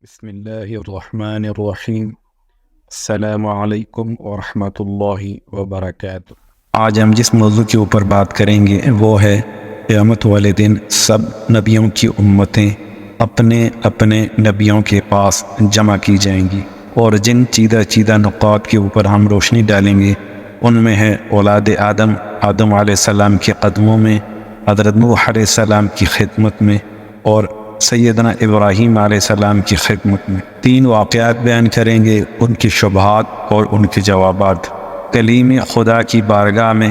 بسم اللہ الرحمن الرحیم۔ السلام علیکم ورحمۃ اللہ وبرکاتہ۔ آج ہم جس موضوع کے اوپر بات کریں گے وہ ہے قیامت والے دن سب نبیوں کی امتیں اپنے اپنے نبیوں کے پاس جمع کی جائیں گی، اور جن چیدہ نقاط کے اوپر ہم روشنی ڈالیں گے ان میں ہے اولاد آدم علیہ السلام کے قدموں میں، حضرت نوح علیہ السلام کی خدمت میں، اور سیدنا ابراہیم علیہ السلام کی خدمت میں۔ تین واقعات بیان کریں گے، ان کی شبہات اور ان کے جوابات۔ کلیم خدا کی بارگاہ میں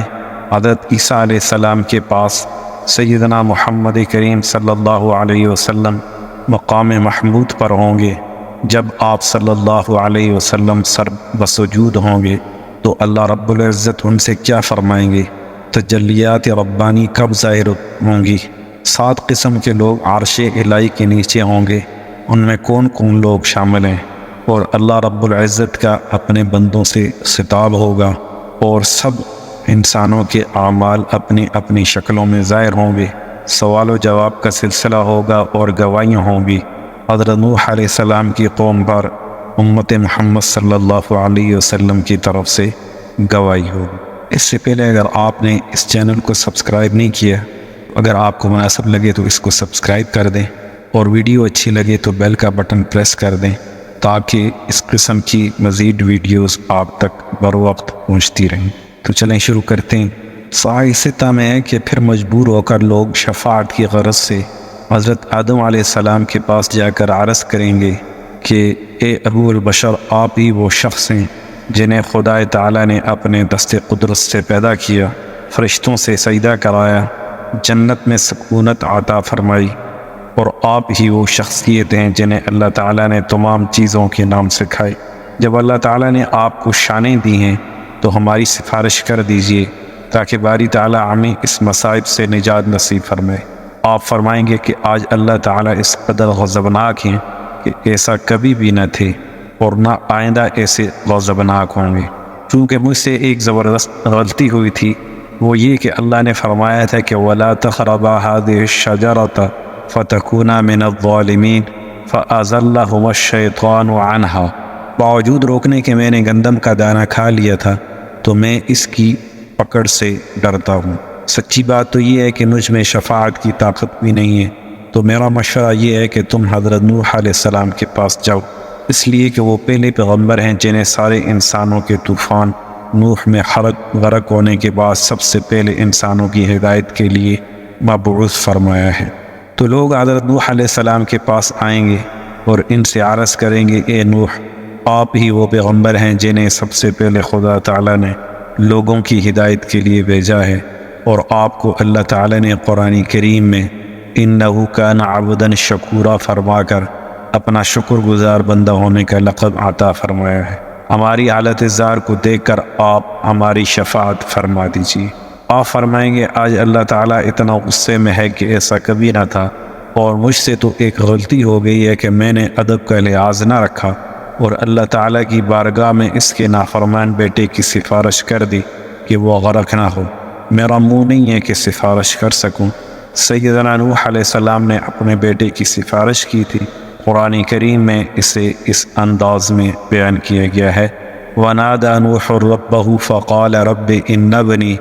حضرت عیسیٰ علیہ السلام کے پاس سیدنا محمد کریم صلی اللہ علیہ وسلم مقام محمود پر ہوں گے۔ جب آپ صلی اللہ علیہ وسلم سر بسجود ہوں گے تو اللہ رب العزت ان سے کیا فرمائیں گے؟ تجلیات ربانی کب ظاہر ہوں گی؟ 7 قسم کے لوگ عرش الہی کے نیچے ہوں گے، ان میں کون کون لوگ شامل ہیں؟ اور اللہ رب العزت کا اپنے بندوں سے خطاب ہوگا، اور سب انسانوں کے اعمال اپنی اپنی شکلوں میں ظاہر ہوں گے۔ سوال و جواب کا سلسلہ ہوگا اور گواہیاں ہوں گی۔ حضرت نوح علیہ السلام کی قوم پر امت محمد صلی اللہ علیہ وسلم کی طرف سے گواہی ہوگی۔ اس سے پہلے اگر آپ نے اس چینل کو سبسکرائب نہیں کیا، اگر آپ کو مناسب لگے تو اس کو سبسکرائب کر دیں، اور ویڈیو اچھی لگے تو بیل کا بٹن پریس کر دیں تاکہ اس قسم کی مزید ویڈیوز آپ تک بروقت پہنچتی رہیں۔ تو چلیں شروع کرتے ہیں۔ صحیح ستہ میں ہے کہ پھر مجبور ہو کر لوگ شفاعت کی غرض سے حضرت آدم علیہ السلام کے پاس جا کر عرض کریں گے کہ اے ابو البشر، آپ ہی وہ شخص ہیں جنہیں خدا تعالیٰ نے اپنے دست قدرت سے پیدا کیا، فرشتوں سے سجدہ کرایا، جنت میں سکونت عطا فرمائی، اور آپ ہی وہ شخصیت ہیں جنہیں اللہ تعالیٰ نے تمام چیزوں کے نام سکھائے۔ جب اللہ تعالیٰ نے آپ کو شانیں دی ہیں تو ہماری سفارش کر دیجئے تاکہ باری تعالیٰ ہمیں اس مصائب سے نجات نصیب فرمائے۔ آپ فرمائیں گے کہ آج اللہ تعالیٰ اس قدر غضبناک ہیں کہ ایسا کبھی بھی نہ تھے اور نہ آئندہ ایسے غضبناک ہوں گے۔ چونکہ مجھ سے ایک زبردست غلطی ہوئی تھی، وہ یہ کہ اللہ نے فرمایا تھا کہ وَلَا تَقْرَبَا هَٰذِهِ الشَّجَرَةَ فَتَكُونَا مِنَ الظَّالِمِينَ فَأَزَلَّهُمَا الشَّيْطَانُ عَنْهَا۔ باوجود روکنے کے میں نے گندم کا دانہ کھا لیا تھا تو میں اس کی پکڑ سے ڈرتا ہوں۔ سچی بات تو یہ ہے کہ مجھ میں شفاعت کی طاقت بھی نہیں ہے، تو میرا مشورہ یہ ہے کہ تم حضرت نوح علیہ السلام کے پاس جاؤ، اس لیے کہ وہ پہلے پیغمبر ہیں جنہیں سارے انسانوں کے طوفان نوح میں غرق ہونے کے بعد سب سے پہلے انسانوں کی ہدایت کے لیے مبعوث فرمایا ہے۔ تو لوگ حضرت نوح علیہ السلام کے پاس آئیں گے اور ان سے عرض کریں گے اے نوح، آپ ہی وہ پیغمبر ہیں جنہیں سب سے پہلے خدا تعالیٰ نے لوگوں کی ہدایت کے لیے بھیجا ہے، اور آپ کو اللہ تعالیٰ نے قرآن کریم میں انہ کان عبدا شکورا فرما کر اپنا شکر گزار بندہ ہونے کا لقب عطا فرمایا ہے۔ ہماری حالت زار کو دیکھ کر آپ ہماری شفاعت فرما دیجیے۔ آپ فرمائیں گے آج اللہ تعالیٰ اتنا غصے میں ہے کہ ایسا کبھی نہ تھا، اور مجھ سے تو ایک غلطی ہو گئی ہے کہ میں نے ادب کا لحاظ نہ رکھا اور اللہ تعالیٰ کی بارگاہ میں اس کے نافرمان بیٹے کی سفارش کر دی کہ وہ غرق نہ ہو۔ میرا منہ نہیں ہے کہ سفارش کر سکوں۔ سیدنا نوح علیہ السلام نے اپنے بیٹے کی سفارش کی تھی۔ قرآن کریم میں اسے اس انداز میں بیان کیا گیا ہے وَنَادَى نُوحٌ رَبَّهُ فَقَالَ رَبِّ إِنَّ ابْنِي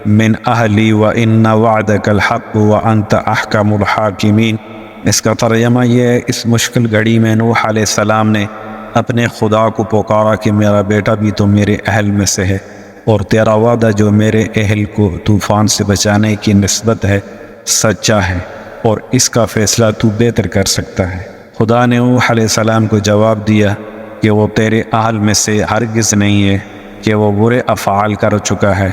مِنْ أَهْلِي وَإِنَّ وَعْدَكَ الْحَقُّ وَأَنْتَ أَحْكَمُ الْحَاكِمِينَ۔ اس کا ترجمہ یہ ہے، اس مشکل گھڑی میں نوح علیہ السلام نے اپنے خدا کو پکارا کہ میرا بیٹا بھی تو میرے اہل میں سے ہے، اور تیرا وعدہ جو میرے اہل کو طوفان سے بچانے کی نسبت ہے سچا ہے، اور اس کا فیصلہ تو بہتر کر سکتا ہے۔ خدا نے نوح علیہ السلام کو جواب دیا کہ وہ تیرے اہل میں سے ہرگز نہیں ہے، کہ وہ برے افعال کر چکا ہے۔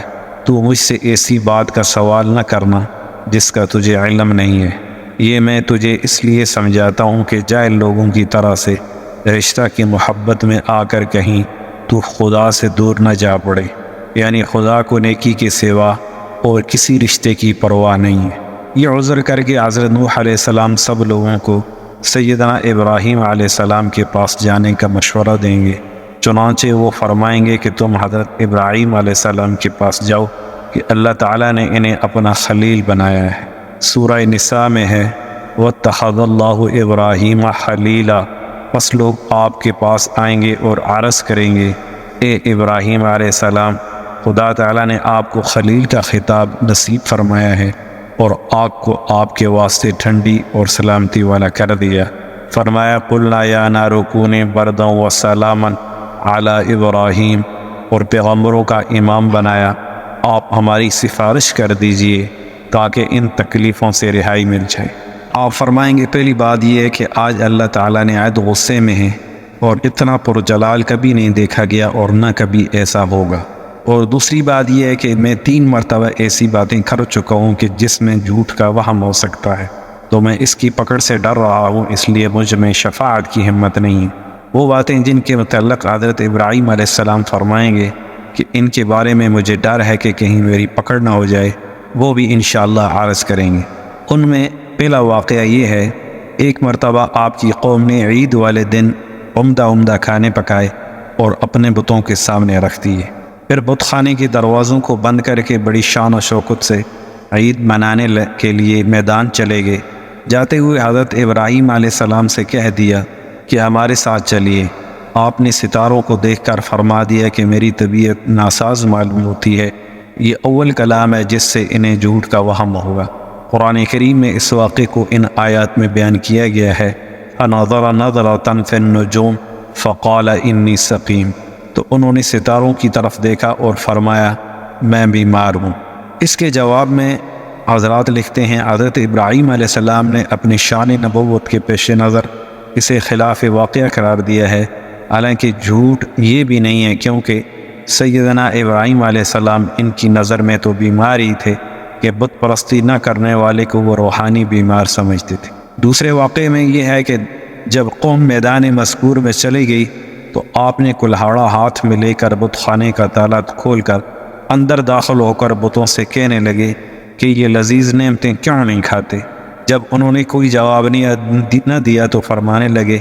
تو مجھ سے ایسی بات کا سوال نہ کرنا جس کا تجھے علم نہیں ہے۔ یہ میں تجھے اس لیے سمجھاتا ہوں کہ جاہل لوگوں کی طرح سے رشتہ کی محبت میں آ کر کہیں تو خدا سے دور نہ جا پڑے، یعنی خدا کو نیکی کے سوا اور کسی رشتے کی پرواہ نہیں ہے۔ یہ عذر کر کے حضرت نوح علیہ السلام سب لوگوں کو سیدنا ابراہیم علیہ السلام کے پاس جانے کا مشورہ دیں گے۔ چنانچہ وہ فرمائیں گے کہ تم حضرت ابراہیم علیہ السلام کے پاس جاؤ کہ اللہ تعالیٰ نے انہیں اپنا خلیل بنایا ہے۔ سورہ نساء میں ہے وَاتَّخَذَ اللَّهُ إِبْرَاهِيمَ خَلِيلًا بس لوگ آپ کے پاس آئیں گے اور عرض کریں گے، اے ابراہیم علیہ السلام، خدا تعالیٰ نے آپ کو خلیل کا خطاب نصیب فرمایا ہے اور آگ کو آپ کے واسطے ٹھنڈی اور سلامتی والا کر دیا۔ فرمایا قلنا یا نار کونی بردا و سلاما علی ابراہیم، اور پیغمبروں کا امام بنایا، آپ ہماری سفارش کر دیجئے تاکہ ان تکلیفوں سے رہائی مل جائے۔ آپ فرمائیں گے پہلی بات یہ ہے کہ آج اللہ تعالیٰ نے عید غصے میں ہے اور اتنا پرجلال کبھی نہیں دیکھا گیا اور نہ کبھی ایسا ہوگا۔ اور دوسری بات یہ ہے کہ میں 3 مرتبہ ایسی باتیں کر چکا ہوں کہ جس میں جھوٹ کا وہم ہو سکتا ہے، تو میں اس کی پکڑ سے ڈر رہا ہوں، اس لیے مجھ میں شفاعت کی ہمت نہیں ہے۔ وہ باتیں جن کے متعلق حضرت ابراہیم علیہ السلام فرمائیں گے کہ ان کے بارے میں مجھے ڈر ہے کہ کہیں میری پکڑ نہ ہو جائے، وہ بھی انشاءاللہ عرض کریں گے۔ ان میں پہلا واقعہ یہ ہے، ایک مرتبہ آپ کی قوم نے عید والے دن عمدہ کھانے پکائے اور اپنے بتوں کے سامنے رکھ دیے، پھر بت خانے کے دروازوں کو بند کر کے بڑی شان و شوکت سے عید منانے کے لیے میدان چلے گئے۔ جاتے ہوئے حضرت ابراہیم علیہ السلام سے کہہ دیا کہ ہمارے ساتھ چلیے۔ آپ نے ستاروں کو دیکھ کر فرما دیا کہ میری طبیعت ناساز معلوم ہوتی ہے۔ یہ اول کلام ہے جس سے انہیں جھوٹ کا وہم ہوگا۔ قرآن کریم میں اس واقعے کو ان آیات میں بیان کیا گیا ہے، فَنَظَرَ نَظْرَةً فِي النُّجُومِ فَقَالَ إِنِّي سَقِيمٌ، تو انہوں نے ستاروں کی طرف دیکھا اور فرمایا میں بیمار ہوں۔ اس کے جواب میں حضرات لکھتے ہیں حضرت ابراہیم علیہ السلام نے اپنی شان نبوت کے پیش نظر اسے خلاف واقعہ قرار دیا ہے، حالانکہ جھوٹ یہ بھی نہیں ہے، کیونکہ سیدنا ابراہیم علیہ السلام ان کی نظر میں تو بیمار ہی تھے کہ بت پرستی نہ کرنے والے کو وہ روحانی بیمار سمجھتے تھے۔ دوسرے واقعے میں یہ ہے کہ جب قوم میدان مذکور میں چلی گئی تو آپ نے کلہاڑا ہاتھ میں لے کر بت خانے کا تالا کھول کر اندر داخل ہو کر بتوں سے کہنے لگے کہ یہ لذیذ نعمتیں کیوں نہیں کھاتے؟ جب انہوں نے کوئی جواب نہ دیا تو فرمانے لگے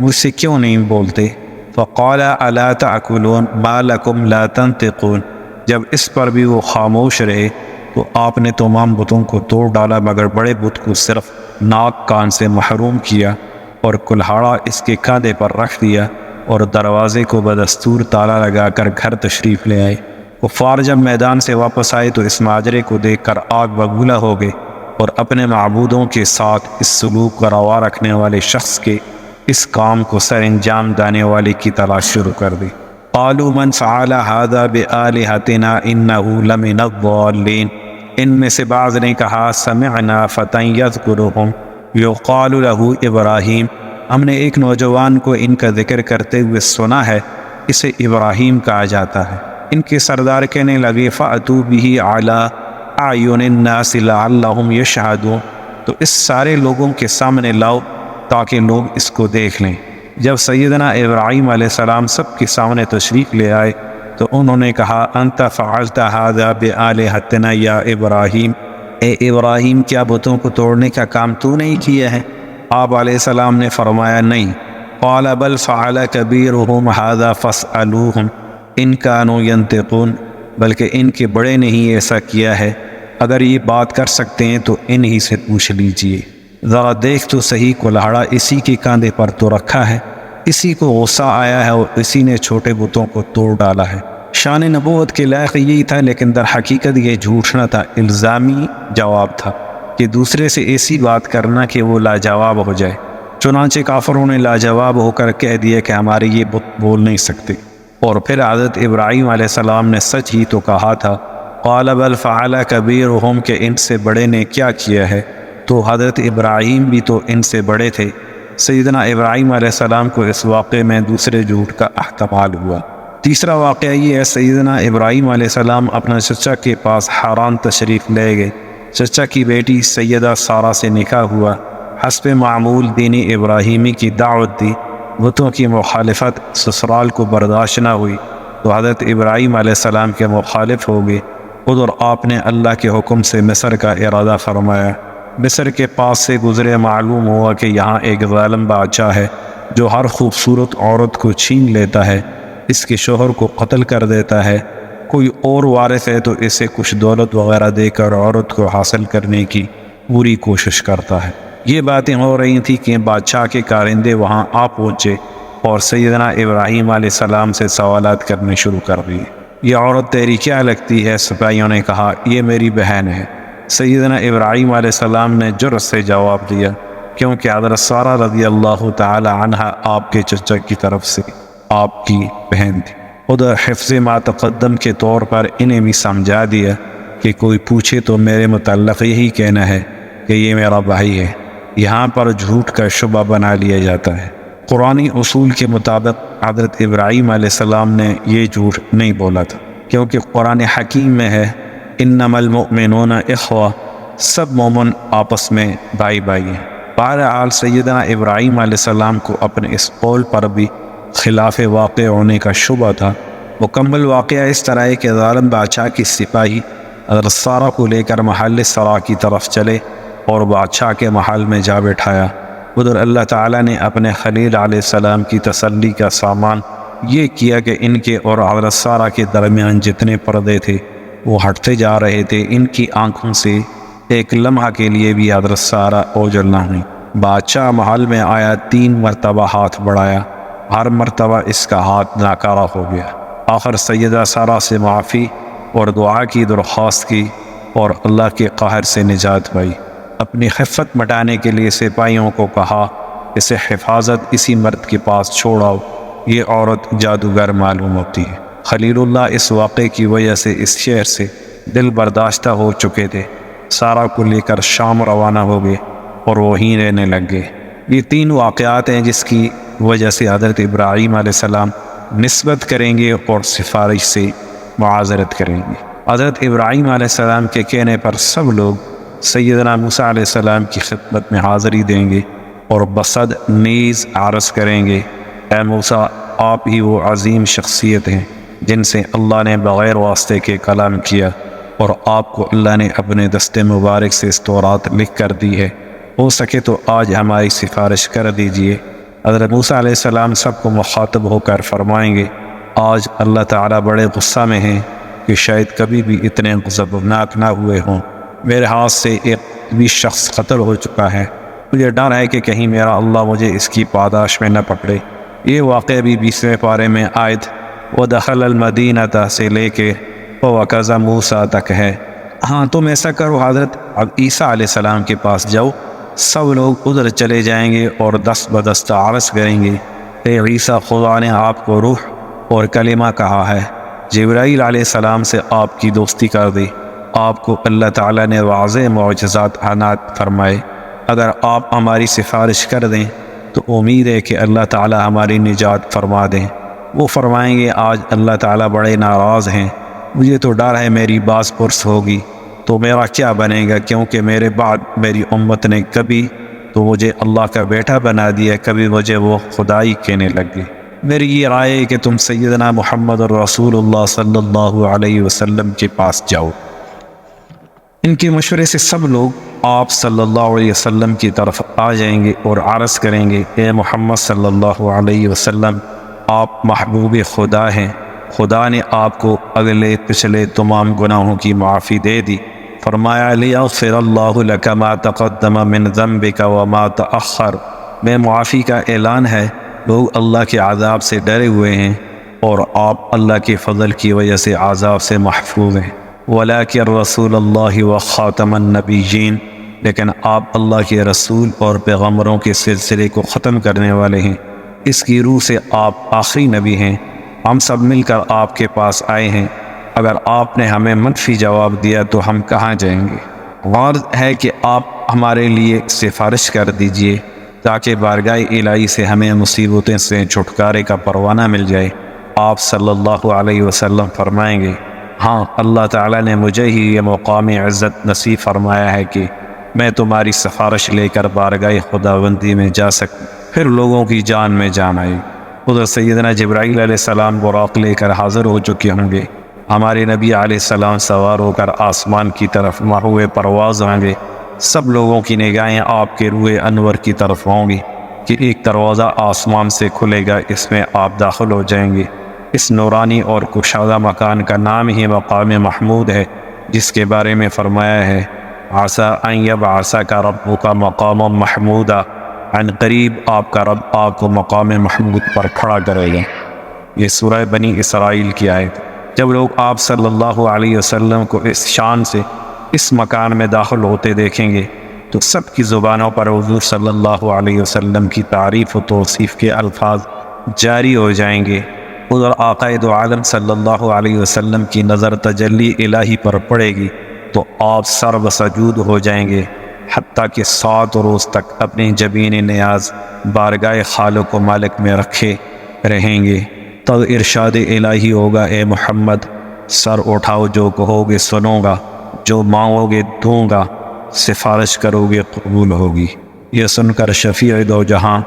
مجھ سے کیوں نہیں بولتے؟ فقال الا تاکلون ما لکم لا تنطقون، جب اس پر بھی وہ خاموش رہے تو آپ نے تمام بتوں کو توڑ ڈالا مگر بڑے بت کو صرف ناک کان سے محروم کیا اور کلہاڑا اس کے کاندھے پر رکھ دیا اور دروازے کو بدستور تالا لگا کر گھر تشریف لے آئے۔ کفار جب میدان سے واپس آئے تو اس ماجرے کو دیکھ کر آگ بگولا ہو گئے اور اپنے معبودوں کے ساتھ اس سلوک کا روا رکھنے والے شخص کے اس کام کو سر انجام دینے والے کی تلاش شروع کر دی۔ قالوا من فعل هذا بآلهتنا انه لمن الضالین، ان میں سے بعض نے کہا سمعنا فتى يذكرهم يقال له ابراہیم، ہم نے ایک نوجوان کو ان کا ذکر کرتے ہوئے سنا ہے، اسے ابراہیم کہا جاتا ہے۔ ان کے سردار کہنے لگے فأتوا به على اعین الناس لعلهم يشهدون، تو اس سارے لوگوں کے سامنے لاؤ تاکہ لوگ اس کو دیکھ لیں۔ جب سیدنا ابراہیم علیہ السلام سب کے سامنے تشریف لے آئے تو انہوں نے کہا انت فعلت هذا بآلهتنا یا ابراہیم، اے ابراہیم کیا بتوں کو توڑنے کا کام تو نہیں کیا ہے؟ آپ علیہ السلام نے فرمایا نہیں۔ قال بل فعل کبیرهم هذا فاسألوهم ان كانوا ينطقون، بلکہ ان کے بڑے نے ہی ایسا کیا ہے، اگر یہ بات کر سکتے ہیں تو انہی سے پوچھ لیجئے۔ ذرا دیکھ تو صحیح، کلہاڑا اسی کے کاندھے پر تو رکھا ہے، اسی کو غصہ آیا ہے اور اسی نے چھوٹے بتوں کو توڑ ڈالا ہے۔ شان نبوت کے لائق یہی تھا، لیکن در حقیقت یہ جھوٹ نہ تھا، الزامی جواب تھا کہ دوسرے سے ایسی بات کرنا کہ وہ لاجواب ہو جائے۔ چنانچہ کافروں نے لاجواب ہو کر کہہ دیا کہ ہمارے یہ بت بول نہیں سکتے، اور پھر حضرت ابراہیم علیہ السلام نے سچ ہی تو کہا تھا۔ قال بل فعل کبیرهم، کہ ان سے بڑے نے کیا کیا ہے، تو حضرت ابراہیم بھی تو ان سے بڑے تھے۔ سیدنا ابراہیم علیہ السلام کو اس واقعے میں دوسرے جھوٹ کا احتمال ہوا۔ تیسرا واقعہ یہ ہے، سیدنا ابراہیم علیہ السلام اپنا چچا کے پاس حران تشریف لے گئے۔ چچا کی بیٹی سیدہ سارہ سے نکاح ہوا، حسب معمول دین ابراہیمی کی دعوت دی، بتوں کی مخالفت سسرال کو برداشت نہ ہوئی تو حضرت ابراہیم علیہ السلام کے مخالف ہو گئے۔ ادھر آپ نے اللہ کے حکم سے مصر کا ارادہ فرمایا۔ مصر کے پاس سے گزرے، معلوم ہوا کہ یہاں ایک ظالم بادشاہ ہے جو ہر خوبصورت عورت کو چھین لیتا ہے، اس کے شوہر کو قتل کر دیتا ہے، کوئی اور وارث ہے تو اسے کچھ دولت وغیرہ دے کر عورت کو حاصل کرنے کی پوری کوشش کرتا ہے۔ یہ باتیں ہو رہی تھیں کہ بادشاہ کے کارندے وہاں آ پہنچے اور سیدنا ابراہیم علیہ السلام سے سوالات کرنے شروع کر دیے۔ یہ عورت تیری کیا لگتی ہے؟ سپاہیوں نے کہا یہ میری بہن ہے۔ سیدنا ابراہیم علیہ السلام نے جرأت سے جواب دیا کیونکہ حضرت سارہ رضی اللہ تعالی عنہ آپ کے چچا کی طرف سے آپ کی بہن تھی۔ ادھر حفظ ما تقدم کے طور پر انہیں بھی سمجھا دیا کہ کوئی پوچھے تو میرے متعلق یہی کہنا ہے کہ یہ میرا بھائی ہے۔ یہاں پر جھوٹ کا شبہ بنا لیا جاتا ہے۔ قرآنی اصول کے مطابق حضرت ابراہیم علیہ السلام نے یہ جھوٹ نہیں بولا تھا، کیونکہ قرآن حکیم میں ہے انما المؤمنون اخوہ، سب مومن آپس میں بھائی بھائی ہیں۔ بہرحال سیدنا ابراہیم علیہ السلام کو اپنے اس قول پر بھی خلاف واقع ہونے کا شبہ تھا۔ مکمل واقعہ اس طرح ہے کہ ظالم بادشاہ کی سپاہی حضرت سارہ کو لے کر محل سرا کی طرف چلے اور بادشاہ کے محل میں جا بٹھایا۔ ادھر اللہ تعالیٰ نے اپنے خلیل علیہ السلام کی تسلی کا سامان یہ کیا کہ ان کے اور حضرت سارہ کے درمیان جتنے پردے تھے وہ ہٹتے جا رہے تھے۔ ان کی آنکھوں سے ایک لمحہ کے لیے بھی حضرت سارہ اوجھل نہ ہوئی۔ بادشاہ محل میں آیا، 3 مرتبہ ہاتھ بڑھایا، ہر مرتبہ اس کا ہاتھ ناکارہ ہو گیا۔ آخر سیدہ سارہ سے معافی اور دعا کی درخواست کی اور اللہ کے قہر سے نجات پائی۔ اپنی خفت مٹانے کے لیے سپاہیوں کو کہا اسے حفاظت اسی مرد کے پاس چھوڑاؤ، یہ عورت جادوگر معلوم ہوتی ہے۔ خلیل اللہ اس واقعے کی وجہ سے اس شہر سے دل برداشتہ ہو چکے تھے۔ سارہ کو لے کر شام روانہ ہو گئے اور وہیں رہنے لگ گئے۔ یہ 3 واقعات ہیں جس کی وجہ سے حضرت ابراہیم علیہ السلام نسبت کریں گے اور سفارش سے معاذرت کریں گے۔ حضرت ابراہیم علیہ السلام کے کہنے پر سب لوگ سیدنا موسیٰ علیہ السلام کی خدمت میں حاضری دیں گے اور بصد نیز عرض کریں گے اے موسیٰ، آپ ہی وہ عظیم شخصیت ہیں جن سے اللہ نے بغیر واسطے کے کلام کیا اور آپ کو اللہ نے اپنے دست مبارک سے اس تورات لکھ کر دی ہے۔ ہو سکے تو آج ہماری سفارش کر دیجئے۔ حضرت موسیٰ علیہ السلام سب کو مخاطب ہو کر فرمائیں گے آج اللہ تعالیٰ بڑے غصہ میں ہیں کہ شاید کبھی بھی اتنے غضبناک نہ ہوئے ہوں۔ میرے ہاتھ سے ایک بھی شخص قتل ہو چکا ہے، مجھے ڈر ہے کہ کہیں میرا اللہ مجھے اس کی پاداش میں نہ پکڑے۔ یہ واقعہ بھی 20ویں پارے میں آیت وَدَخَلَ الْمَدِينَةَ سے لے کے وَوَكَزَ مُوسَىٰ تک ہے۔ ہاں تم ایسا کرو، حضرت عیسیٰ علیہ السلام کے پاس جاؤ، سب لوگ ادھر چلے جائیں گے اور دست بدست عرض کریں گے اے عیسیٰ، خدا نے آپ کو روح اور کلمہ کہا ہے، جبرائیل علیہ السلام سے آپ کی دوستی کر دی، آپ کو اللہ تعالیٰ نے واضح معجزات عنایت فرمائے۔ اگر آپ ہماری سفارش کر دیں تو امید ہے کہ اللہ تعالیٰ ہماری نجات فرما دیں۔ وہ فرمائیں گے آج اللہ تعالیٰ بڑے ناراض ہیں، مجھے تو ڈر ہے میری باز پرس ہوگی تو میرا کیا بنے گا، کیونکہ میرے بعد میری امت نے کبھی تو مجھے اللہ کا بیٹا بنا دیا، کبھی مجھے وہ خدائی کہنے لگ گئی۔ میری یہ رائے ہے کہ تم سیدنا محمد رسول اللہ صلی اللہ علیہ وسلم کے پاس جاؤ۔ ان کے مشورے سے سب لوگ آپ صلی اللہ علیہ وسلم کی طرف آ جائیں گے اور عرض کریں گے اے محمد صلی اللہ علیہ وسلم، آپ محبوب خدا ہیں، خدا نے آپ کو اگلے پچھلے تمام گناہوں کی معافی دے دی۔ فرمایا لیغفر اللہ لک ما تقدم من ذنبک وما تأخر، میں معافی کا اعلان ہے۔ لوگ اللہ کے عذاب سے ڈرے ہوئے ہیں اور آپ اللہ کے فضل کی وجہ سے عذاب سے محفوظ ہیں۔ ولیکن رسول اللہ و خاتم النبیین، لیکن آپ اللہ کے رسول اور پیغمبروں کے سلسلے کو ختم کرنے والے ہیں، اس کی روح سے آپ آخری نبی ہیں۔ ہم سب مل کر آپ کے پاس آئے ہیں، اگر آپ نے ہمیں منفی جواب دیا تو ہم کہاں جائیں گے؟ غرض ہے کہ آپ ہمارے لیے سفارش کر دیجئے تاکہ بارگاہ الہی سے ہمیں مصیبتوں سے چھٹکارے کا پروانہ مل جائے۔ آپ صلی اللہ علیہ وسلم فرمائیں گے ہاں، اللہ تعالیٰ نے مجھے ہی یہ مقام عزت نصیب فرمایا ہے کہ میں تمہاری سفارش لے کر بارگاہ خداوندی میں جا سکوں۔ پھر لوگوں کی جان میں جان آئی۔ ادھر سیدنا جبرائیل علیہ السلام براق لے کر حاضر ہو چکے ہوں گے۔ ہمارے نبی علیہ السلام سوار ہو کر آسمان کی طرف محو پرواز ہوں گے۔ سب لوگوں کی نگاہیں آپ کے روح انور کی طرف ہوں گی کہ ایک دروازہ آسمان سے کھلے گا، اس میں آپ داخل ہو جائیں گے۔ اس نورانی اور کشادہ مکان کا نام ہی مقام محمود ہے، جس کے بارے میں فرمایا ہے عسیٰ ان یبعثک ربک مقاما محمودا، عن قریب آپ کا رب آپ کو مقام محمود پر کھڑا کرے گا۔ یہ سورہ بنی اسرائیل کی آیت۔ جب لوگ آپ صلی اللہ علیہ وسلم کو اس شان سے اس مکان میں داخل ہوتے دیکھیں گے تو سب کی زبانوں پر حضور صلی اللہ علیہ وسلم کی تعریف و توصیف کے الفاظ جاری ہو جائیں گے۔ ادھر آقا دو عالم صلی اللہ علیہ وسلم کی نظر تجلی الہی پر پڑے گی تو آپ سر و سجود ہو جائیں گے، حتیٰ کہ 7 روز تک اپنی جبین نیاز بارگاہ خالق و مالک میں رکھے رہیں گے۔ تب ارشاد الہی ہوگا، اے محمد سر اٹھاؤ، جو کہو گے سنوں گا، جو مانگو گے دوں گا، سفارش کرو گے قبول ہوگی۔ یہ سن کر شفیع دو جہاں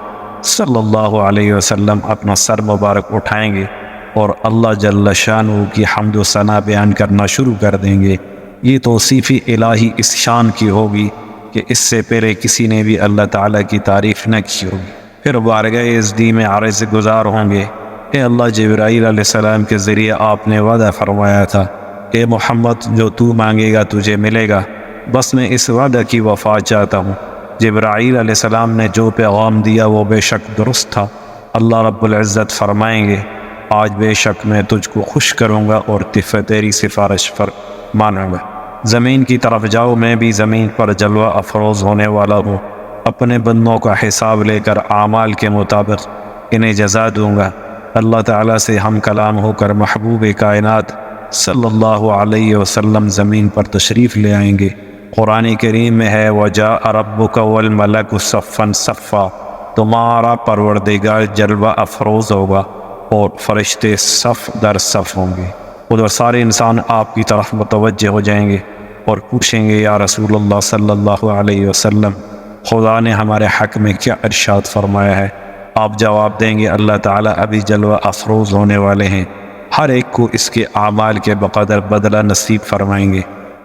صلی اللہ علیہ وسلم اپنا سر مبارک اٹھائیں گے اور اللہ جل شانہ کی حمد و ثنا بیان کرنا شروع کر دیں گے۔ یہ توصیف الہی اس شان کی ہوگی کہ اس سے پہلے کسی نے بھی اللہ تعالیٰ کی تعریف نہ کی ہوگی۔ پھر بارگاہ ازدی میں عرض گزار ہوں گے، اے اللہ، جبرائیل علیہ السلام کے ذریعے آپ نے وعدہ فرمایا تھا، اے محمد جو تو مانگے گا تجھے ملے گا، بس میں اس وعدہ کی وفا چاہتا ہوں۔ جبرائیل علیہ السلام نے جو پیغام دیا وہ بے شک درست تھا۔ اللہ رب العزت فرمائیں گے، آج بے شک میں تجھ کو خوش کروں گا اور تیری سفارش پر مانوں گا۔ زمین کی طرف جاؤ، میں بھی زمین پر جلوہ افروز ہونے والا ہوں، اپنے بندوں کا حساب لے کر اعمال کے مطابق انہیں جزا دوں گا۔ اللہ تعالیٰ سے ہم کلام ہو کر محبوب کائنات صلی اللہ علیہ وسلم زمین پر تشریف لے آئیں گے۔ قرآن کریم میں ہے، وَجَاءَ رَبُّكَ وَالْمَلَكُ صَفًّا صَفًّا، تمہارا پروردگار جلوہ افروز ہوگا اور فرشتے صف در صف ہوں گے۔ ادھر سارے انسان آپ کی طرف متوجہ ہو جائیں گے اور پوچھیں گے، یا رسول اللہ صلی اللہ علیہ وسلم، خدا نے ہمارے حق میں کیا ارشاد فرمایا ہے؟ آپ جواب دیں گے، اللہ تعالیٰ ابھی جلوہ افروز ہونے والے ہیں، ہر ایک کو اس کے اعمال کے بقدر بدلہ نصیب فرمائیں گے۔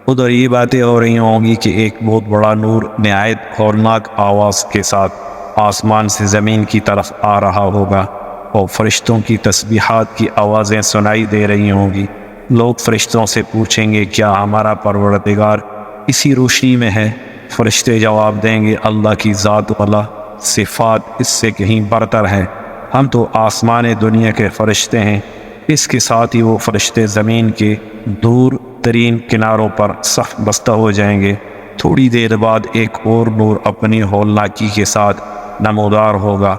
ادھر یہ باتیں ہو رہی ہوں گی کہ ایک بہت بڑا نور نہایت ہولناک آواز کے ساتھ آسمان سے زمین کی طرف آ رہا ہوگا اور فرشتوں کی تسبیحات کی آوازیں سنائی دے رہی ہوں گی۔ لوگ فرشتوں سے پوچھیں گے، کیا ہمارا پروردگار اسی روشنی میں ہے؟ فرشتے جواب دیں گے، اللہ کی ذات والا صفات اس سے کہیں برتر ہے، ہم تو آسمان دنیا کے فرشتے ہیں۔ اس کے ساتھ ہی وہ فرشتے زمین کے دور ترین کناروں پر صف بستہ ہو جائیں گے۔ تھوڑی دیر بعد ایک اور نور اپنی ہولناکی کے ساتھ نمودار ہوگا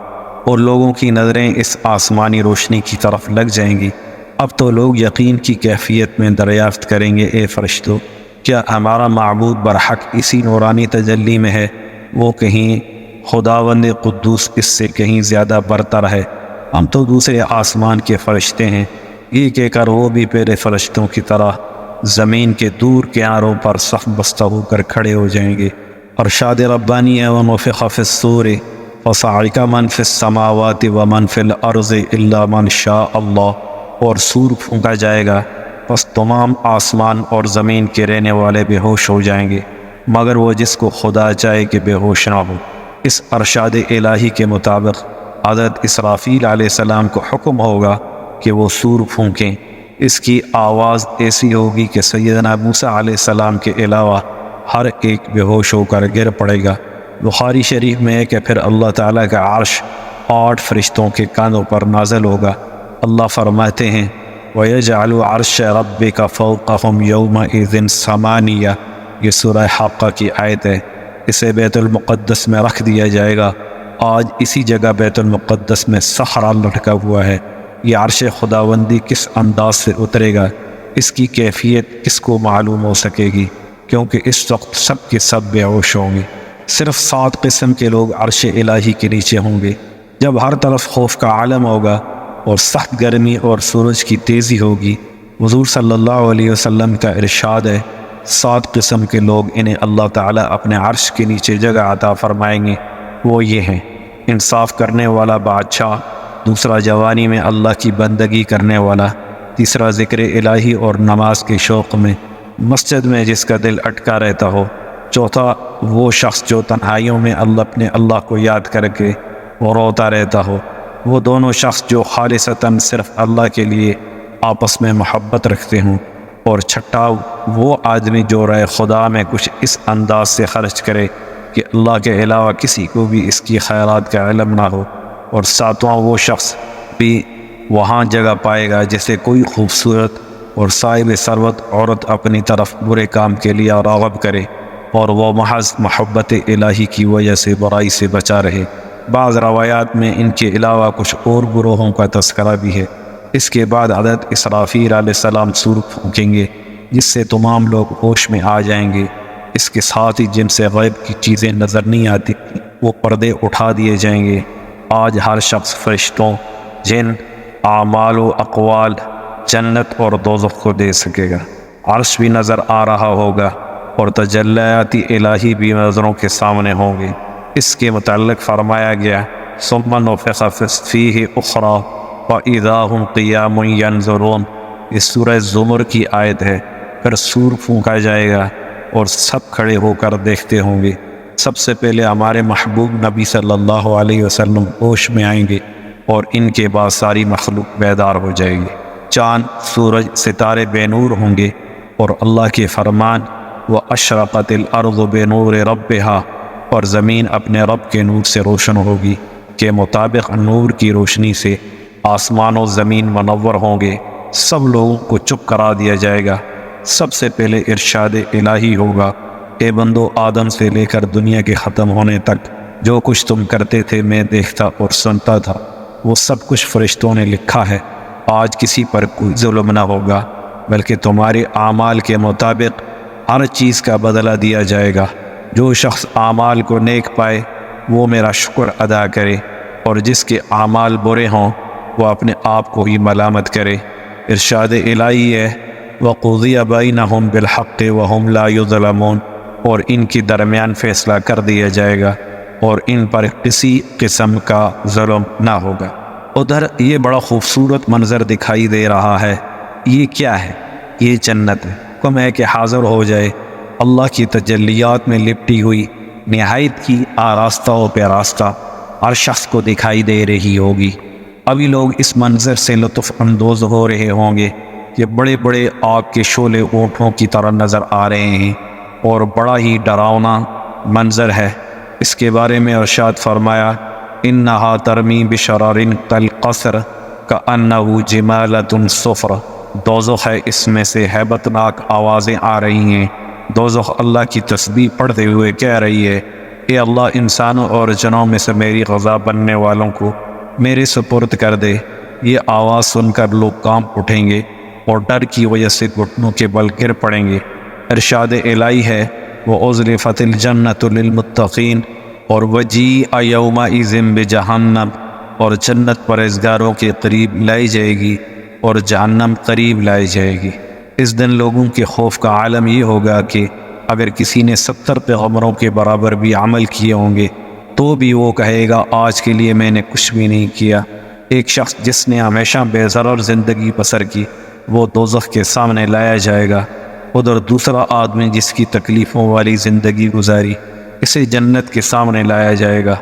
اور لوگوں کی نظریں اس آسمانی روشنی کی طرف لگ جائیں گی۔ اب تو لوگ یقین کی کیفیت میں دریافت کریں گے، اے فرشتوں، کیا ہمارا معبود برحق اسی نورانی تجلی میں ہے؟ وہ کہیں خداوند قدوس اس سے کہیں زیادہ برتر ہے، ہم تو دوسرے آسمان کے فرشتے ہیں۔ یہ کہہ کر وہ بھی پہلے فرشتوں کی طرح زمین کے دور کناروں پر صف بستہ ہو کر کھڑے ہو جائیں گے۔ ارشاد ربانی ہے، وَنُفِخَ فِي الصُّورِ فَصَعِقَ مَنْ فِي السَّمَاوَاتِ وَمَنْ فِي الْأَرْضِ إِلَّا مَنْ شَاءَ اللَّهُ، اور سور پھونکا جائے گا، پس تمام آسمان اور زمین کے رہنے والے بے ہوش ہو جائیں گے مگر وہ جس کو خدا چاہے کہ بے ہوش نہ ہو۔ اس ارشاد الہی کے مطابق حضرت اسرافیل علیہ السلام کو حکم ہوگا کہ وہ سور پھونکیں۔ اس کی آواز ایسی ہوگی کہ سیدنا موسیٰ علیہ السلام کے علاوہ ہر ایک بے ہوش ہو کر گر پڑے گا۔ بخاری شریف میں ہے کہ پھر اللہ تعالیٰ کا عرش 8 فرشتوں کے کاندھوں پر نازل ہوگا۔ اللہ فرماتے ہیں، وَيَجْعَلُ عَرْشَ رَبِّكَ فَوْقَهُمْ يَوْمَئِذٍ ثَمَانِيَةٌ، یہ سورہ حاقہ کی آیت ہے۔ اسے بیت المقدس میں رکھ دیا جائے گا۔ آج اسی جگہ بیت المقدس میں صخرہ لٹکا ہوا ہے۔ یہ عرش خداوندی کس انداز سے اترے گا، اس کی کیفیت کس کو معلوم ہو سکے گی، کیونکہ اس وقت سب کے سب بے ہوش ہوں گے۔ صرف 7 قسم کے لوگ عرش الہی کے نیچے ہوں گے۔ جب ہر طرف خوف کا عالم ہوگا اور سخت گرمی اور سورج کی تیزی ہوگی، حضور صلی اللہ علیہ وسلم کا ارشاد ہے، 7 قسم کے لوگ انہیں اللہ تعالیٰ اپنے عرش کے نیچے جگہ عطا فرمائیں گے۔ وہ یہ ہیں، انصاف کرنے والا بادشاہ، دوسرا جوانی میں اللہ کی بندگی کرنے والا، تیسرا ذکر الہی اور نماز کے شوق میں مسجد میں جس کا دل اٹکا رہتا ہو، چوتھا وہ شخص جو تنہائیوں میں اپنے اللہ کو یاد کر کے وہ روتا رہتا ہو، وہ دونوں شخص جو خالصتاً صرف اللہ کے لیے آپس میں محبت رکھتے ہوں، اور چھٹا وہ آدمی جو رائے خدا میں کچھ اس انداز سے خرچ کرے کہ اللہ کے علاوہ کسی کو بھی اس کی خیرات کا علم نہ ہو، اور ساتواں وہ شخص بھی وہاں جگہ پائے گا جسے کوئی خوبصورت اور صاحب ثروت عورت اپنی طرف برے کام کے لیے راغب کرے اور وہ محض محبت الہی کی وجہ سے برائی سے بچا رہے۔ بعض روایات میں ان کے علاوہ کچھ اور گروہوں کا تذکرہ بھی ہے۔ اس کے بعد حضرت اسرافیل علیہ السلام سور پھونکیں گے جس سے تمام لوگ ہوش میں آ جائیں گے۔ اس کے ساتھ ہی جن سے غیب کی چیزیں نظر نہیں آتی وہ پردے اٹھا دیے جائیں گے۔ آج ہر شخص فرشتوں، جن، اعمال و اقوال، جنت اور دوزخ کو دے سکے گا۔ عرش بھی نظر آ رہا ہوگا اور تجلیات الہی بھی نظروں کے سامنے ہوں گے۔ اس کے متعلق فرمایا گیا ثم نفخ فیہ اخری فاذا ھم قیام ینظرون۔ اس سورہ زمر کی آیت ہے۔ پھر سور پھونکا جائے گا اور سب کھڑے ہو کر دیکھتے ہوں گے۔ سب سے پہلے ہمارے محبوب نبی صلی اللہ علیہ وسلم ہوش میں آئیں گے اور ان کے بعد ساری مخلوق بیدار ہو جائے گی۔ چاند، سورج، ستارے بے نور ہوں گے اور اللہ کے فرمان وَأَشْرَقَتِ الْأَرْضُ بِنُورِ رَبِّهَا، اور زمین اپنے رب کے نور سے روشن ہوگی کے مطابق نور کی روشنی سے آسمان و زمین منور ہوں گے۔ سب لوگوں کو چپ کرا دیا جائے گا۔ سب سے پہلے ارشاد الہی ہوگا، اے بندو، آدم سے لے کر دنیا کے ختم ہونے تک جو کچھ تم کرتے تھے میں دیکھتا اور سنتا تھا، وہ سب کچھ فرشتوں نے لکھا ہے۔ آج کسی پر کوئی ظلم نہ ہوگا بلکہ تمہارے اعمال کے مطابق ہر چیز کا بدلہ دیا جائے گا۔ جو شخص اعمال کو نیک پائے وہ میرا شکر ادا کرے، اور جس کے اعمال برے ہوں وہ اپنے آپ کو ہی ملامت کرے۔ ارشاد الہی ہے وَقُضِیَ بَیْنَهُم بِالْحَقِّ وَهُمْ لَا يُظْلَمُونَ، اور ان کے درمیان فیصلہ کر دیا جائے گا اور ان پر کسی قسم کا ظلم نہ ہوگا۔ ادھر یہ بڑا خوبصورت منظر دکھائی دے رہا ہے۔ یہ کیا ہے؟ یہ جنت ہے۔ حکم ہے کہ حاضر ہو جائے۔ اللہ کی تجلیات میں لپٹی ہوئی نہایت کی آراستہ و پیراستہ ہر شخص کو دکھائی دے رہی ہوگی۔ ابھی لوگ اس منظر سے لطف اندوز ہو رہے ہوں گے کہ بڑے بڑے آگ کے شعلے اونٹوں کی طرح نظر آ رہے ہیں اور بڑا ہی ڈراؤنا منظر ہے۔ اس کے بارے میں ارشاد فرمایا انہا ترمی بشرر کالقصر کانہ جمالۃ صفر۔ دوزخ ہے، اس میں سے ہیبت ناک آوازیں آ رہی ہیں۔ دوزخ اللہ کی تسبیح پڑھتے ہوئے کہہ رہی ہے، اے اللہ، انسانوں اور جنوں میں سے میری غذا بننے والوں کو میرے سپرد کر دے۔ یہ آواز سن کر لوگ کانپ اٹھیں گے اور ڈر کی وجہ سے گھٹنوں کے بل گر پڑیں گے۔ ارشاد الہی ہے وَأُزْلِفَتِ الْجَنَّةُ لِلْمُتَّقِينَ، اور وَجِیءَ یَوْمَئِذٍ بِجَہَنَّمَ، اور جنت پرہیزگاروں کے قریب لائی جائے گی اور جہنم قریب لائی جائے گی۔ اس دن لوگوں کے خوف کا عالم یہ ہوگا کہ اگر کسی نے 70 پیغمبروں کے برابر بھی عمل کیے ہوں گے تو بھی وہ کہے گا آج کے لیے میں نے کچھ بھی نہیں کیا۔ ایک شخص جس نے ہمیشہ بے ضرر زندگی بسر کی وہ دوزخ کے سامنے لایا جائے گا۔ ادھر دوسرا آدمی جس کی تکلیفوں والی زندگی گزاری اسے جنت کے سامنے لایا جائے گا۔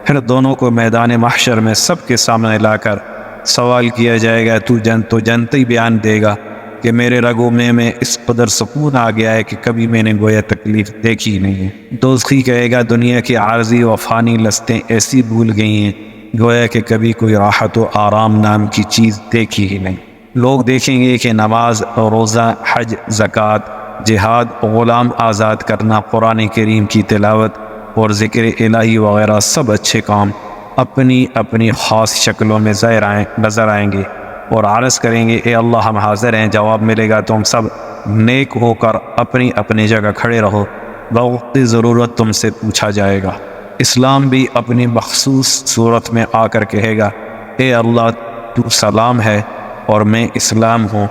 پھر دونوں کو میدان محشر میں سب کے سامنے لا کر سوال کیا جائے گا، تو جنتی بیان دے گا کہ میرے رگوں میں اس قدر سکون آ گیا ہے کہ کبھی میں نے گویا تکلیف دیکھی نہیں ہے۔ دوزخی کہے گا دنیا کی عارضی و فانی لذتیں ایسی بھول گئی ہیں گویا کہ کبھی کوئی راحت و آرام نام کی چیز دیکھی ہی نہیں۔ لوگ دیکھیں گے کہ نماز، روزہ، حج، زکوٰۃ، جہاد، غلام آزاد کرنا، قرآن کریم کی تلاوت اور ذکر الہی وغیرہ سب اچھے کام اپنی اپنی خاص شکلوں میں نظر آئیں گے اور عرض کریں گے اے اللہ ہم حاضر ہیں۔ جواب ملے گا تم سب نیک ہو کر اپنی اپنی جگہ کھڑے رہو، بوقت ضرورت تم سے پوچھا جائے گا۔ اسلام بھی اپنی مخصوص صورت میں آ کر کہے گا اے اللہ تو سلام ہے اور میں اسلام ہوں۔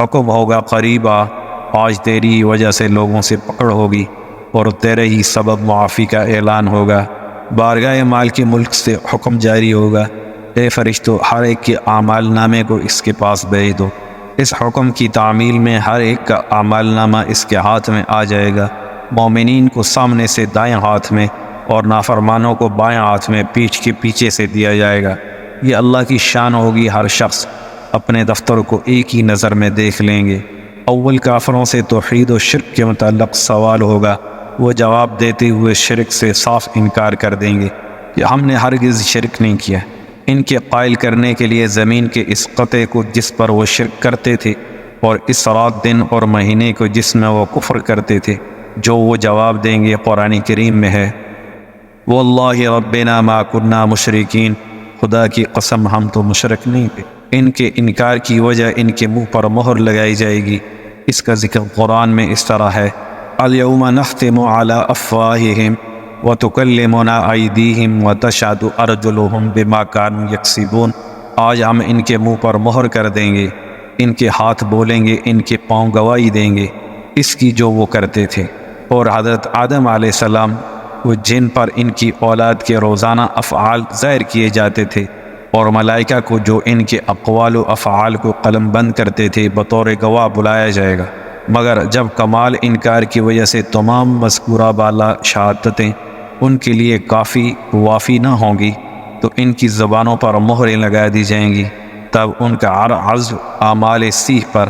حکم ہوگا قریب آ، آج تیری وجہ سے لوگوں سے پکڑ ہوگی اور تیرے ہی سبب معافی کا اعلان ہوگا۔ بارگاہ مال کے ملک سے حکم جاری ہوگا اے فرشتوں، ہر ایک کے اعمال نامے کو اس کے پاس بھیج دو۔ اس حکم کی تعمیل میں ہر ایک کا اعمال نامہ اس کے ہاتھ میں آ جائے گا۔ مومنین کو سامنے سے دائیں ہاتھ میں اور نافرمانوں کو بائیں ہاتھ میں پیٹھ کے پیچھے سے دیا جائے گا۔ یہ اللہ کی شان ہوگی، ہر شخص اپنے دفتر کو ایک ہی نظر میں دیکھ لیں گے۔ اول کافروں سے توحید و شرک کے متعلق سوال ہوگا، وہ جواب دیتے ہوئے شرک سے صاف انکار کر دیں گے کہ ہم نے ہرگز شرک نہیں کیا۔ ان کے قائل کرنے کے لیے زمین کے اس قطعے کو جس پر وہ شرک کرتے تھے اور اس رات دن اور مہینے کو جس میں وہ کفر کرتے تھے، جو وہ جواب دیں گے قرآن کریم میں ہے، واللہ ربنا ما کننا مشرکین، خدا کی قسم ہم تو مشرک نہیں تھے۔ ان کے انکار کی وجہ ان کے منہ پر مہر لگائی جائے گی۔ اس کا ذکر قرآن میں اس طرح ہے، الیوم نختم علی افواہہم وتکلمنا ایدیہم وتشہد ارجلہم بما کانوا یکسبون۔ آج ہم ان کے منہ پر مہر کر دیں گے، ان کے ہاتھ بولیں گے، ان کے پاؤں گواہی دیں گے اس کی جو وہ کرتے تھے۔ اور حضرت آدم علیہ السلام وہ جن پر ان کی اولاد کے روزانہ افعال ظاہر کیے جاتے تھے، اور ملائکہ کو جو ان کے اقوال و افعال کو قلم بند کرتے تھے، بطور گواہ بلایا جائے گا۔ مگر جب کمال انکار کی وجہ سے تمام مذکورہ بالا شہادتیں ان کے لیے کافی وافی نہ ہوں گی، تو ان کی زبانوں پر مہریں لگا دی جائیں گی، تب ان کا ہر عزو اعمال صحیح پر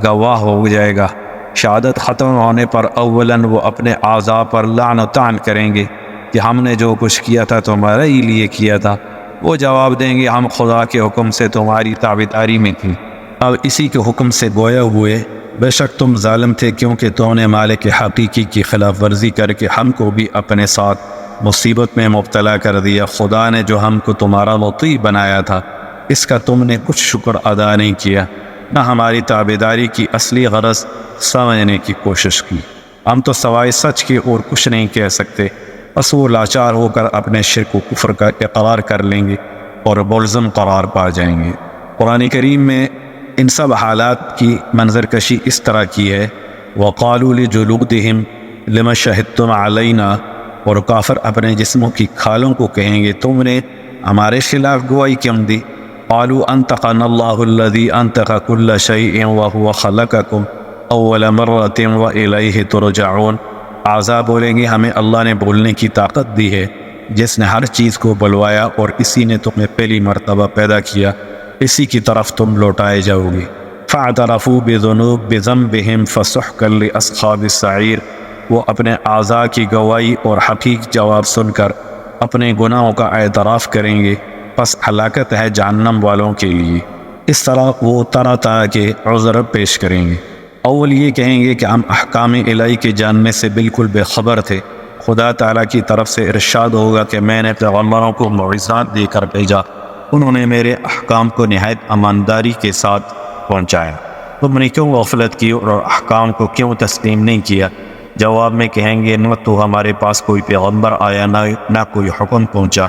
گواہ ہو جائے گا۔ شہادت ختم ہونے پر اولاً وہ اپنے اعضاء پر لعن و طعن کریں گے کہ ہم نے جو کچھ کیا تھا تمہارے ہی لیے کیا تھا۔ وہ جواب دیں گے ہم خدا کے حکم سے تمہاری تابعداری میں تھیں، اب اسی کے حکم سے گویا ہوئے، بے شک تم ظالم تھے کیونکہ تم نے مالک حقیقی کی خلاف ورزی کر کے ہم کو بھی اپنے ساتھ مصیبت میں مبتلا کر دیا۔ خدا نے جو ہم کو تمہارا مطیع بنایا تھا، اس کا تم نے کچھ شکر ادا نہیں کیا، نہ ہماری تابعداری کی اصلی غرض سمجھنے کی کوشش کی۔ ہم تو سوائے سچ کے اور کچھ نہیں کہہ سکتے۔ بس وہ لاچار ہو کر اپنے شرک و کفر کا اقرار کر لیں گے اور ملزم قرار پا جائیں گے۔ قرآن کریم میں ان سب حالات کی منظر کشی اس طرح کی ہے، وَقَالُوا لِجُلُودِهِمْ لِمَ شَهِدتُّمْ عَلَيْنَا، اور کافر اپنے جسموں کی کھالوں کو کہیں گے تم نے ہمارے خلاف گواہی کیوں دی؟ قَالُوا أَنطَقَنَا اللَّهُ الَّذِي أَنطَقَ كُلَّ شَيْءٍ وَهُوَ خَلَقَكُمْ أَوَّلَ مَرَّةٍ وَإِلَيْهِ تُرْجَعُونَ۔ اعضاء بولیں گے ہمیں اللہ نے بولنے کی طاقت دی ہے، جس نے ہر چیز کو بلوایا، اور اسی نے تمہیں پہلی مرتبہ پیدا کیا، اسی کی طرف تم لوٹائے جاؤ گے۔ فَاعْتَرَفُوا بِذَنبِهِمْ فَسُحْقًا لِأَصْحَابِ السَّعِيرِ، وہ اپنے اعضاء کی گواہی اور حقیق جواب سن کر اپنے گناہوں کا اعتراف کریں گے، پس ہلاکت ہے جہنم والوں کے لیے۔ اس طرح وہ طرح طرح کے عذر پیش کریں گے۔ اول یہ کہیں گے کہ ہم احکام الہی کے جاننے سے بالکل بے خبر تھے، خدا تعالیٰ کی طرف سے ارشاد ہوگا کہ میں نے پیغمبروں کو معجزات دے کر بھیجا، انہوں نے میرے احکام کو نہایت ایمانداری کے ساتھ پہنچایا، تم نے کیوں غفلت کی اور احکام کو کیوں تسلیم نہیں کیا؟ جواب میں کہیں گے نہ تو ہمارے پاس کوئی پیغمبر آیا نہ کوئی حکم پہنچا۔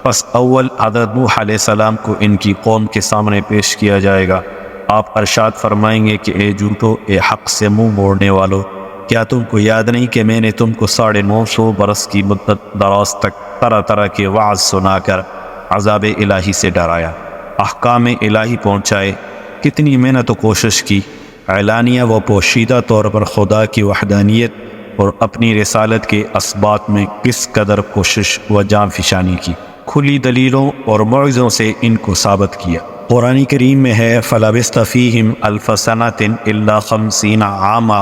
پس اول حضرت نوح علیہ السلام کو ان کی قوم کے سامنے پیش کیا جائے گا۔ آپ ارشاد فرمائیں گے کہ اے جھوٹو، اے حق سے منہ موڑنے والو، کیا تم کو یاد نہیں کہ میں نے تم کو 950 برس کی مدت دراز تک طرح طرح کے وعظ سنا کر عذاب الہی سے ڈرایا، احکام الہی پہنچائے، کتنی محنت و کوشش کی، اعلانیہ و پوشیدہ طور پر خدا کی وحدانیت اور اپنی رسالت کے اثبات میں کس قدر کوشش و جان فشانی کی، کھلی دلیلوں اور معجزوں سے ان کو ثابت کیا۔ قرآن کریم میں ہے فَلَبِثْتَ فِيهِمْ أَلْفَ سَنَةٍ إِلَّا 50 عاما،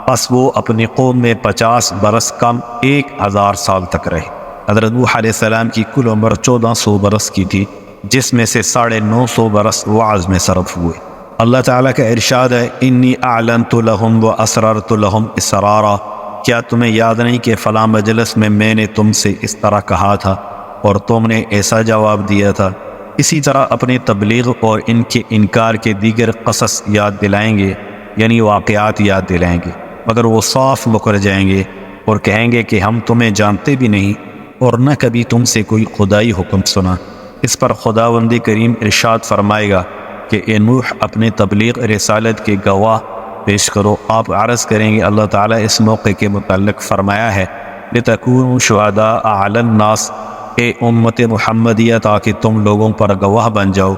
پس وہ اپنی قوم میں 50 برس کم 1000 سال تک رہے۔ حضرت نوح علیہ السلام کی کل عمر 1400 برس کی تھی، جس میں سے 950 برس وعظ میں صرف ہوئے۔ اللہ تعالیٰ کا ارشاد ہے انی اعلنت لہم و اسررت لہم اسرارا، کیا تمہیں یاد نہیں کہ فلاں مجلس میں نے تم سے اس طرح کہا تھا اور تم نے ایسا جواب دیا تھا۔ اسی طرح اپنی تبلیغ اور ان کے انکار کے دیگر قصص یاد دلائیں گے، یعنی واقعات یاد دلائیں گے، مگر وہ صاف مکر جائیں گے اور کہیں گے کہ ہم تمہیں جانتے بھی نہیں اور نہ کبھی تم سے کوئی خدائی حکم سنا۔ اس پر خداوند کریم ارشاد فرمائے گا کہ اے نوح اپنے تبلیغ رسالت کے گواہ پیش کرو۔ آپ عرض کریں گے اللہ تعالیٰ اس موقع کے متعلق فرمایا ہے لِتَكُونُوا شُهَدَاءَ عَلَى النَّاسِ، اے امت محمدیہ تاکہ تم لوگوں پر گواہ بن جاؤ۔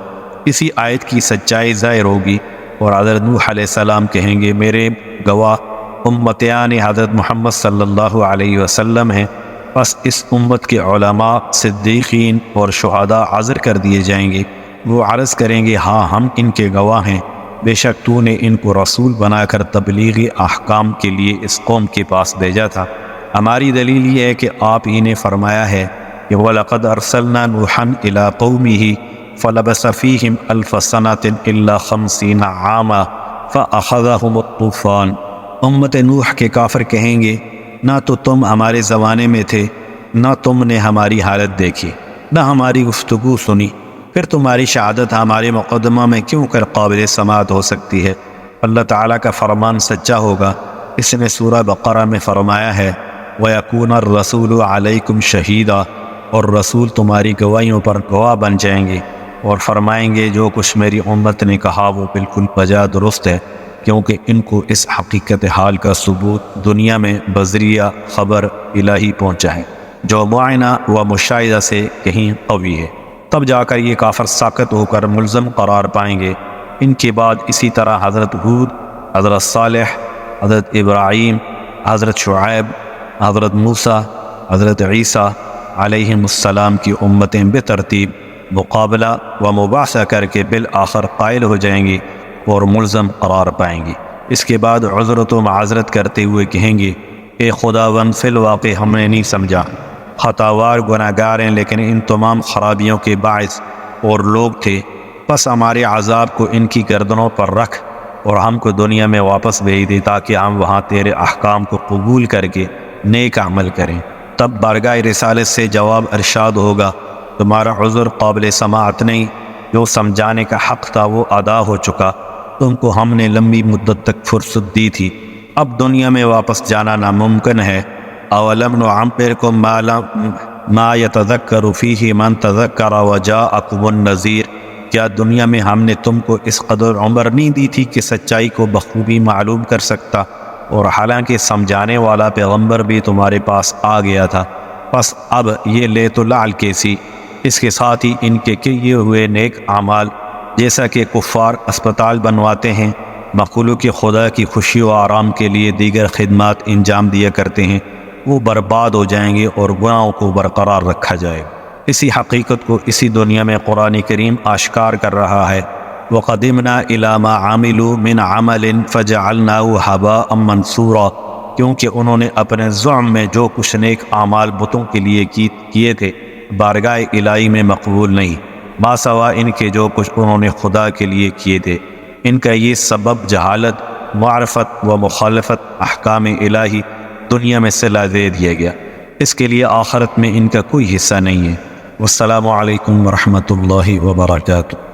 اسی آیت کی سچائی ظاہر ہوگی اور حضرت نوح علیہ السلام کہیں گے میرے گواہ امتیان حضرت محمد صلی اللہ علیہ وسلم ہیں، پس اس امت کے علماء، صدیقین اور شہداء حاضر کر دیے جائیں گے۔ وہ عرض کریں گے ہاں ہم ان کے گواہ ہیں۔ بے شک تو نے ان کو رسول بنا کر تبلیغی احکام کے لیے اس قوم کے پاس بھیجا تھا۔ ہماری دلیل یہ ہے کہ آپ ہی نے فرمایا ہے کہ وَلَقَدْ أَرْسَلْنَا نُوحًا إِلَىٰ قَوْمِهِ فَلَبِثَ فِيهِمْ أَلْفَ سَنَةٍ إِلَّا 50 عَامًا فَأَخَذَهُمُ الطُّوفَانُ۔ امت نوح کے کافر کہیں گے نہ تو تم ہمارے زمانے میں تھے، نہ تم نے ہماری حالت دیکھی، نہ ہماری گفتگو سنی، پھر تمہاری شہادت ہمارے مقدمہ میں کیوں کر قابل سماعت ہو سکتی ہے؟ اللہ تعالیٰ کا فرمان سچا ہوگا۔ اس نے سورہ بقرہ میں فرمایا ہے وَيَكُونَ الرَّسُولُ عَلَيْكُمْ شَهِيدًا، اور رسول تمہاری گواہیوں پر گواہ بن جائیں گے اور فرمائیں گے جو کچھ میری امت نے کہا وہ بالکل بجا درست ہے، کیونکہ ان کو اس حقیقت حال کا ثبوت دنیا میں بذریعہ خبر الہی پہنچا ہے جو معائنہ و مشاہدہ سے کہیں قوی ہے۔ تب جا کر یہ کافر ساکت ہو کر ملزم قرار پائیں گے۔ ان کے بعد اسی طرح حضرت ہود، حضرت صالح، حضرت ابراہیم، حضرت شعیب، حضرت موسیٰ، حضرت عیسیٰ علیہم السلام کی امتیں بترتیب مقابلہ و مباحثہ کر کے بالآخر قائل ہو جائیں گی اور ملزم قرار پائیں گی۔ اس کے بعد عذرت و معذرت کرتے ہوئے کہیں گے اے خداوند فی الواقع ہم نے نہیں سمجھا، خطاوار گناہگار ہیں، لیکن ان تمام خرابیوں کے باعث اور لوگ تھے، بس ہمارے عذاب کو ان کی گردنوں پر رکھ اور ہم کو دنیا میں واپس بھیج دے تاکہ ہم وہاں تیرے احکام کو قبول کر کے نیک عمل کریں۔ تب بارگاہ رسالت سے جواب ارشاد ہوگا تمہارا عذر قابل سماعت نہیں، جو سمجھانے کا حق تھا وہ ادا ہو چکا، تم کو ہم نے لمبی مدت تک فرصت دی تھی، اب دنیا میں واپس جانا ناممکن ہے۔ اولم نعمرکم ما یتذکر فیہ من تذکر وجاءکم النذیر، کیا دنیا میں ہم نے تم کو اس قدر عمر نہیں دی تھی کہ سچائی کو بخوبی معلوم کر سکتا، اور حالانکہ سمجھانے والا پیغمبر بھی تمہارے پاس آ گیا تھا، بس اب یہ لے تو لعل کیسی، اس کے ساتھ ہی ان کے کیے ہوئے نیک اعمال جیسا کہ کفار اسپتال بنواتے ہیں، مخلوق خدا کی خوشی و آرام کے لیے دیگر خدمات انجام دیا کرتے ہیں، وہ برباد ہو جائیں گے اور گناہوں کو برقرار رکھا جائے گا۔ اسی حقیقت کو اسی دنیا میں قرآن کریم آشکار کر رہا ہے وَقَدِمْنَا إِلَىٰ مَا عَمِلُوا مِنْ عَمَلٍ فَجَعَلْنَاهُ هَبَاءً مَّنثُورًا، کیونکہ انہوں نے اپنے زعم میں جو کچھ نیک اعمال بتوں کے لیے کیے تھے بارگاہ الہی میں مقبول نہیں، ما سوا ان کے جو کچھ انہوں نے خدا کے لیے کیے تھے۔ ان کا یہ سبب جہالت، معرفت و مخالفت احکام الہی دنیا میں صلہ دے دیا گیا، اس کے لیے آخرت میں ان کا کوئی حصہ نہیں ہے۔ والسلام علیکم ورحمۃ اللہ وبرکاتہ۔